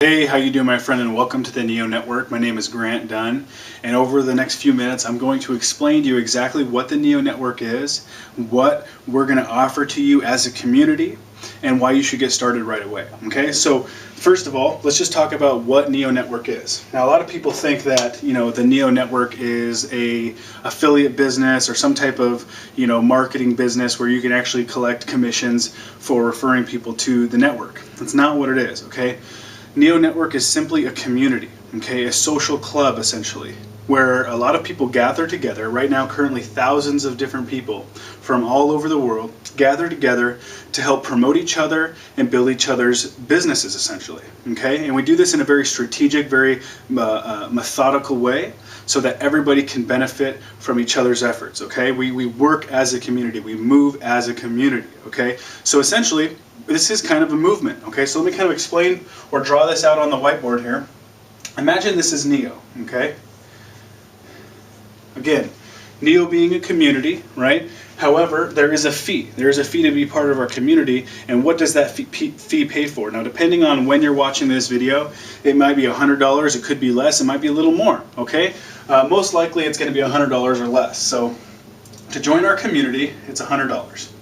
Hey, how you doing, my friend, and welcome to the Neo Network. My name is Grant Dunn, and over the next few minutes I'm going to explain to you exactly what the Neo Network is, what we're going to offer to you as a community, and why you should get started right away. Okay, so first of all, let's just talk about what Neo Network is. Now, a lot of people think that the Neo Network is a affiliate business or some type of marketing business where you can actually collect commissions for referring people to the network. That's not what it is. Okay. Neo Network is simply a community, okay, a social club essentially, where a lot of people gather together. Right now, currently thousands of different people from all over the world gather together to help promote each other and build each other's businesses essentially, okay? And we do this in a very strategic, very methodical way so that everybody can benefit from each other's efforts, okay? We work as a community, we move as a community, okay? So essentially, this is kind of a movement, okay? So let me kind of explain or draw this out on the whiteboard here. Imagine this is Neo, okay? Again, Neo being a community, right? However, there is a fee. There is a fee to be part of our community, and what does that fee pay for? Now, depending on when you're watching this video, it might be $100, it could be less, it might be a little more, okay? Most likely it's going to be $100 or less. So to join our community, it's $100.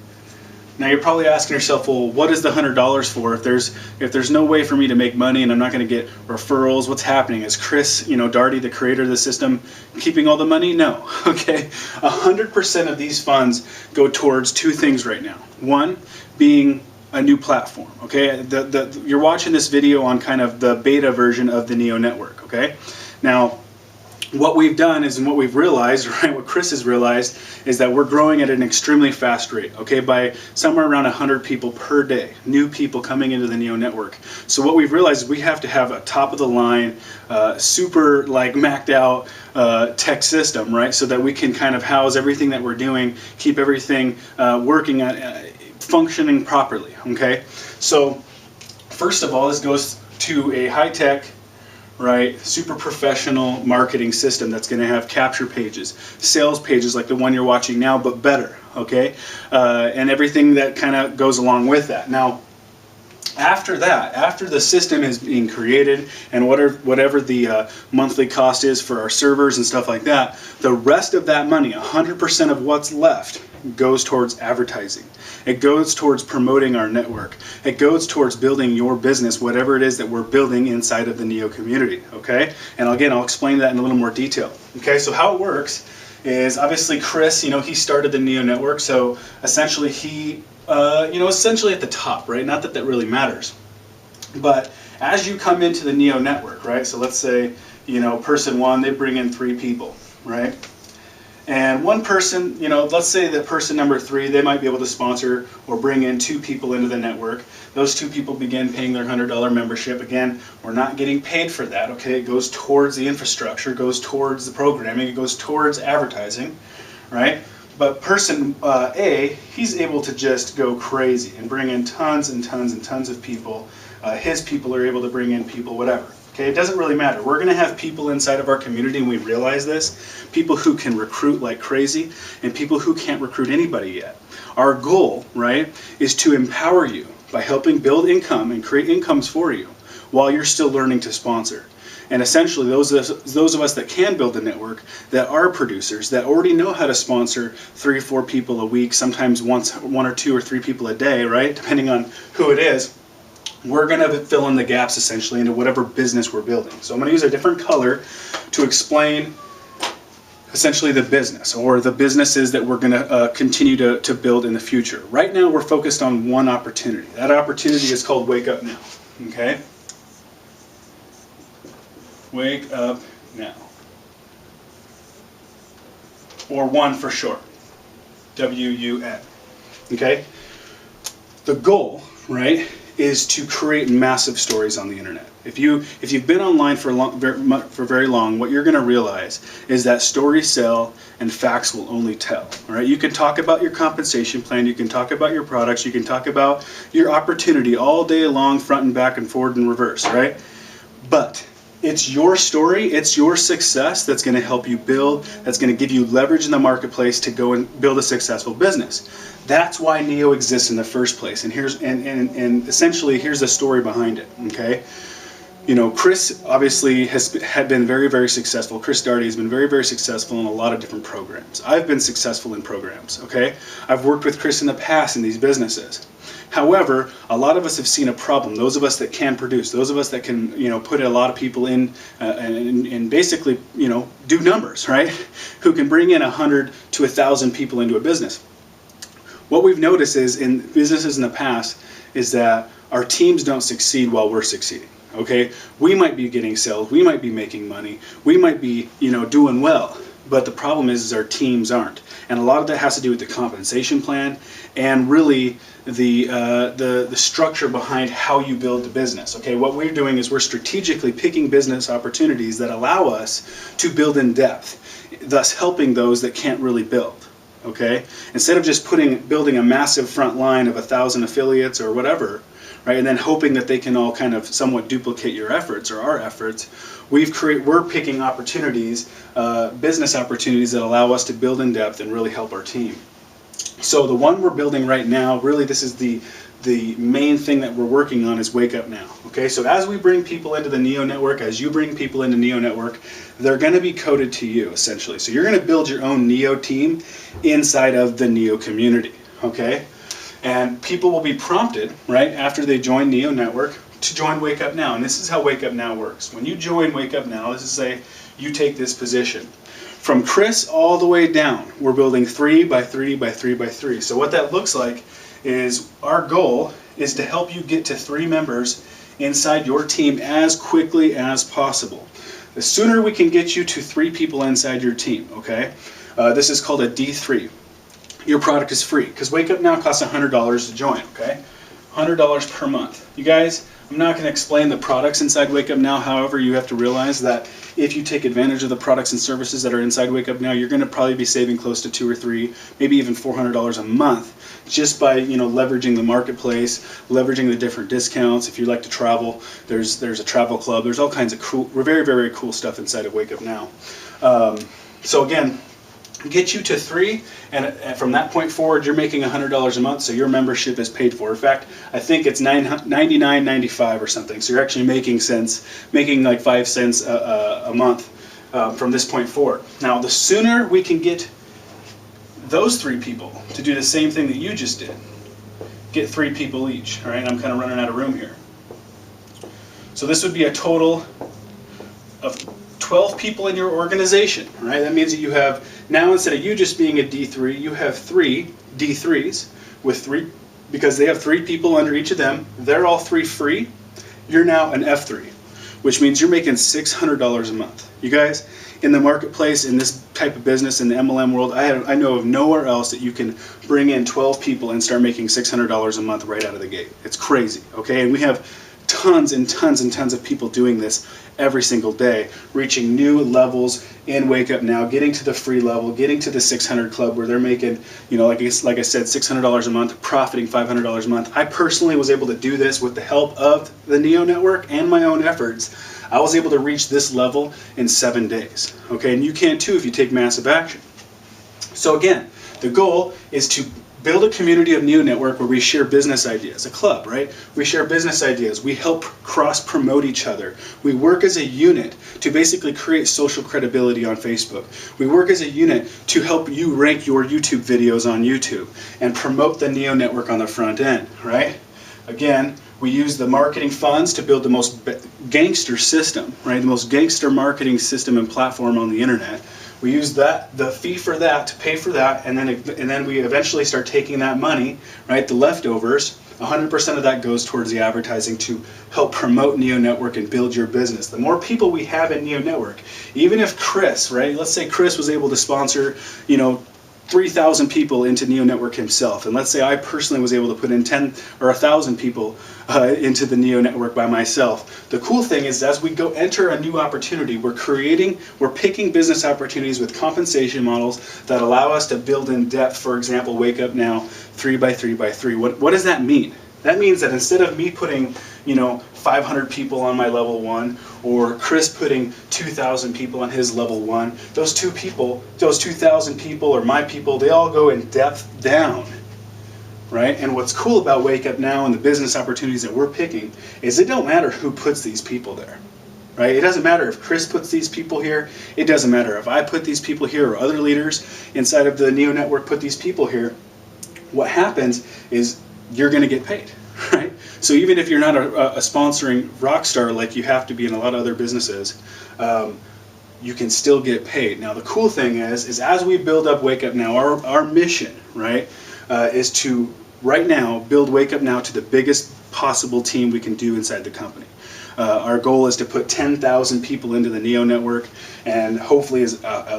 Now you're probably asking yourself, well, what is the $100 for if there's no way for me to make money and I'm not going to get referrals? What's happening? Is Kris Darty, the creator of the system, keeping all the money? No. Okay. 100% of these funds go towards two things right now. One, being a new platform. Okay. You're watching this video on kind of the beta version of the Neo Network. Okay. Now, what we've done is, and what we've realized, right, what Kris has realized, is that we're growing at an extremely fast rate, okay, by somewhere around 100 people per day, new people coming into the Neo Network. So what we've realized is we have to have a top-of-the-line, super, macked out tech system, right, so that we can kind of house everything that we're doing, keep everything working, functioning properly, okay? So first of all, this goes to a high-tech, right, super professional marketing system that's going to have capture pages, sales pages like the one you're watching now, but better, okay, and everything that kind of goes along with that. Now, after that, after the system is being created and whatever the monthly cost is for our servers and stuff like that, the rest of that money, 100% of what's left, goes towards advertising. It goes towards promoting our network. It goes towards building your business, whatever it is that we're building inside of the Neo community, okay? And again, I'll explain that in a little more detail. Okay, so how it works is, obviously Kris, he started the Neo Network, so essentially he, essentially at the top, right? Not that that really matters. But as you come into the Neo Network, right? So let's say, person one, they bring in 3 people, right? And one person, let's say that person number 3, they might be able to sponsor or bring in 2 people into the network. Those 2 people begin paying their $100 membership. Again, we're not getting paid for that, okay? It goes towards the infrastructure, goes towards the programming, it goes towards advertising, right? But person A, he's able to just go crazy and bring in tons and tons and tons of people. His people are able to bring in people, whatever. Okay, it doesn't really matter. We're going to have people inside of our community, and we realize this, people who can recruit like crazy and people who can't recruit anybody yet. Our goal, right, is to empower you by helping build income and create incomes for you while you're still learning to sponsor. And essentially, those of us that can build a network, that are producers, that already know how to sponsor 3 or 4 people a week, sometimes 1 or 2 or 3 people a day, right, depending on who it is, we're going to fill in the gaps essentially into whatever business we're building. So I'm going to use a different color to explain essentially the business or the businesses that we're going to continue to build in the future. Right now we're focused on one opportunity. That opportunity is called Wake Up Now. Okay? Wake Up Now. Or one for short. W-U-N. Okay? The goal, right, is to create massive stories on the internet. If you've been online for very long, what you're going to realize is that stories sell and facts will only tell. All right, you can talk about your compensation plan, you can talk about your products, you can talk about your opportunity all day long, front and back and forward and reverse, right? But it's your story, it's your success that's going to help you build, that's going to give you leverage in the marketplace to go and build a successful business. That's why Neo exists in the first place. And essentially here's the story behind it. Okay, You know, Kris obviously had been very, very successful. Kris Darty has been very, very successful in a lot of different programs. I've been successful in programs, okay? I've worked with Kris in the past in these businesses. However, a lot of us have seen a problem. Those of us that can produce, those of us that can, you know, put a lot of people in and basically, you know, do numbers, right? Who can bring in 100 to 1,000 people into a business. What we've noticed is in businesses in the past is that our teams don't succeed while we're succeeding. Okay, we might be getting sales, we might be making money, we might be, you know, doing well, but the problem is our teams aren't, and a lot of that has to do with the compensation plan and really the structure behind how you build the business. Okay, what we're doing is we're strategically picking business opportunities that allow us to build in depth, thus helping those that can't really build. Okay, instead of just building a massive front line of 1,000 affiliates or whatever, right, and then hoping that they can all kind of somewhat duplicate your efforts or our efforts, we're picking opportunities, business opportunities that allow us to build in depth and really help our team. So the one we're building right now, really this is the main thing that we're working on, is Wake Up Now. Okay, so as we bring people into the Neo Network, as you bring people into Neo Network, they're going to be coded to you essentially. So you're going to build your own Neo team inside of the Neo community. Okay. And people will be prompted, right, after they join Neo Network to join Wake Up Now. And this is how Wake Up Now works. When you join Wake Up Now, this is say you take this position. From Kris all the way down, we're building 3 by 3 by 3 by 3. So what that looks like is our goal is to help you get to 3 members inside your team as quickly as possible. The sooner we can get you to 3 people inside your team, okay? This is called a D3. Your product is free, because Wake Up Now costs $100 to join, okay? $100 per month. You guys, I'm not going to explain the products inside Wake Up Now. However, you have to realize that if you take advantage of the products and services that are inside Wake Up Now, you're going to probably be saving close to $200 or $300, maybe even $400 a month, just by, you know, leveraging the marketplace, leveraging the different discounts. If you like to travel, there's a travel club. There's all kinds of cool, very, very cool stuff inside of Wake Up Now. So again, get you to 3, and from that point forward, you're making $100 a month, so your membership is paid for. In fact, I think it's $99.95 or something. So you're actually making like 5 cents a month from this point forward. Now, the sooner we can get those 3 people to do the same thing that you just did, get 3 people each. All right, I'm kind of running out of room here. So this would be a total of 12 people in your organization, right? That means that you have, now instead of you just being a D3, you have 3 D3s with 3, because they have 3 people under each of them. They're all 3 free. You're now an F3, which means you're making $600 a month. You guys, in the marketplace, in this type of business, in the MLM world, I know of nowhere else that you can bring in 12 people and start making $600 a month right out of the gate. It's crazy, okay? And we have tons and tons and tons of people doing this every single day, reaching new levels in Wake Up Now, getting to the free level, getting to the 600 club where they're making, you know, like I said, $600 a month, profiting $500 a month. I personally was able to do this with the help of the Neo Network and my own efforts. I was able to reach this level in 7 days. Okay, and you can too if you take massive action. So again, the goal is to build a community of Neo Network where we share business ideas, a club, right? We share business ideas. We help cross-promote each other. We work as a unit to basically create social credibility on Facebook. We work as a unit to help you rank your YouTube videos on YouTube and promote the Neo Network on the front end, right? Again, we use the marketing funds to build the most gangster system, right? The most gangster marketing system and platform on the internet. We use that, the fee for that, to pay for that, and then we eventually start taking that money, right, the leftovers, 100% of that goes towards the advertising to help promote Neo Network and build your business. The more people we have in Neo Network, even if Kris, right, let's say Kris was able to sponsor, you know, 3,000 people into Neo Network himself, and let's say I personally was able to put in 10 or 1,000 people into the Neo Network by myself. The cool thing is, as we go enter a new opportunity, we're picking business opportunities with compensation models that allow us to build in depth. For example, Wake Up Now 3 by 3 by 3. What does that mean? That means that instead of me putting, you know, 500 people on my level 1, or Kris putting 2,000 people on his level 1, those 2,000 people, or my people, they all go in depth down, right? And what's cool about Wake Up Now and the business opportunities that we're picking is it don't matter who puts these people there, right? It doesn't matter if Kris puts these people here. It doesn't matter if I put these people here or other leaders inside of the Neo Network put these people here. What happens is you're going to get paid, right? So even if you're not a sponsoring rock star like you have to be in a lot of other businesses, you can still get paid. Now the cool thing is as we build up Wake Up Now, our mission, right, is to right now build Wake Up Now to the biggest possible team we can do inside the company. Our goal is to put 10,000 people into the Neo Network, and hopefully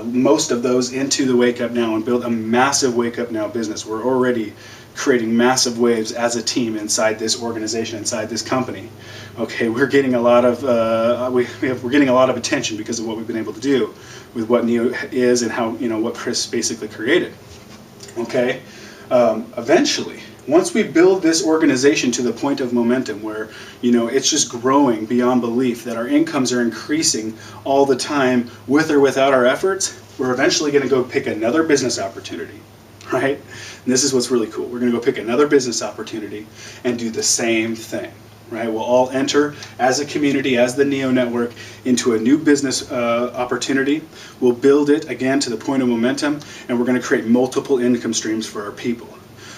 most of those into the Wake Up Now, and build a massive Wake Up Now business. We're already creating massive waves as a team inside this organization, inside this company. Okay, we're getting a lot of we're getting a lot of attention because of what we've been able to do with what Neo is and how, you know, what Kris basically created. Okay, eventually, once we build this organization to the point of momentum where, you know, it's just growing beyond belief, that our incomes are increasing all the time with or without our efforts, we're eventually going to go pick another business opportunity, right? And this is what's really cool. We're going to go pick another business opportunity and do the same thing, right? We'll all enter as a community, as the Neo Network, into a new business opportunity. We'll build it again to the point of momentum, and we're going to create multiple income streams for our people.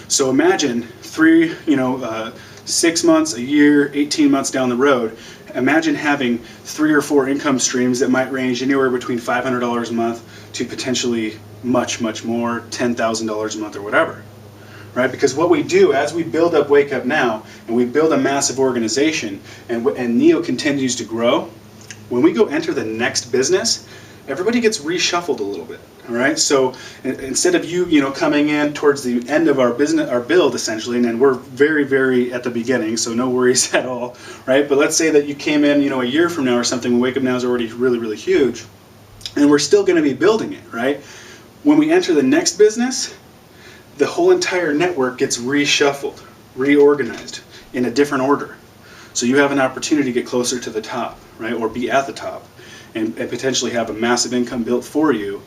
So imagine 6 months, a year, 18 months down the road, imagine having 3 or 4 income streams that might range anywhere between $500 a month to potentially much, much more, $10,000 a month or whatever, right? Because what we do as we build up Wake Up Now and we build a massive organization and Neo continues to grow, when we go enter the next business, everybody gets reshuffled a little bit, all right? So instead of you coming in towards the end of our business, our build essentially, and then we're very, very at the beginning, so no worries at all, right? But let's say that you came in, a year from now or something, when Wake Up Now is already really, really huge, and we're still going to be building it, right? When we enter the next business, the whole entire network gets reshuffled, reorganized in a different order. So you have an opportunity to get closer to the top, right? Or be at the top and potentially have a massive income built for you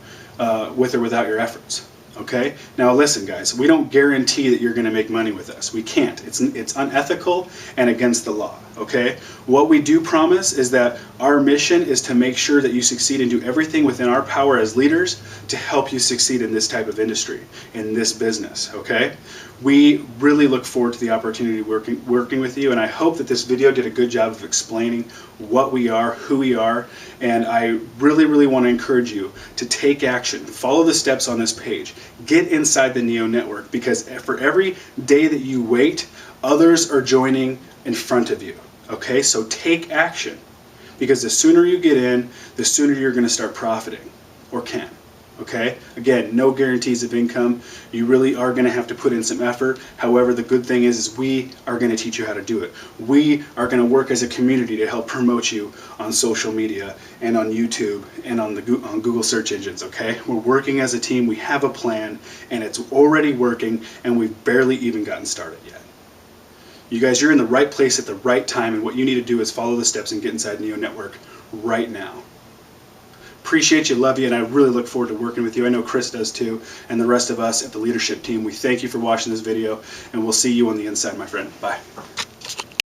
with or without your efforts. Okay? Now listen, guys, we don't guarantee that you're going to make money with us. We can't. It's unethical and against the law. Okay? What we do promise is that our mission is to make sure that you succeed and do everything within our power as leaders to help you succeed in this type of industry, in this business. Okay? We really look forward to the opportunity working with you, and I hope that this video did a good job of explaining what we are, who we are, and I really, really want to encourage you to take action. Follow the steps on this page. Get inside the Neo Network, because for every day that you wait, others are joining in front of you. Okay, so take action, because the sooner you get in, the sooner you're going to start profiting, or can. Okay, again, no guarantees of income. You really are going to have to put in some effort. However, the good thing is we are going to teach you how to do it. We are going to work as a community to help promote you on social media and on YouTube and on Google search engines. Okay, we're working as a team. We have a plan, and it's already working, and we've barely even gotten started yet. You guys, you're in the right place at the right time, and what you need to do is follow the steps and get inside Neo Network right now. Appreciate you, love you, and I really look forward to working with you. I know Kris does too, and the rest of us at the leadership team. We thank you for watching this video, and we'll see you on the inside, my friend. Bye.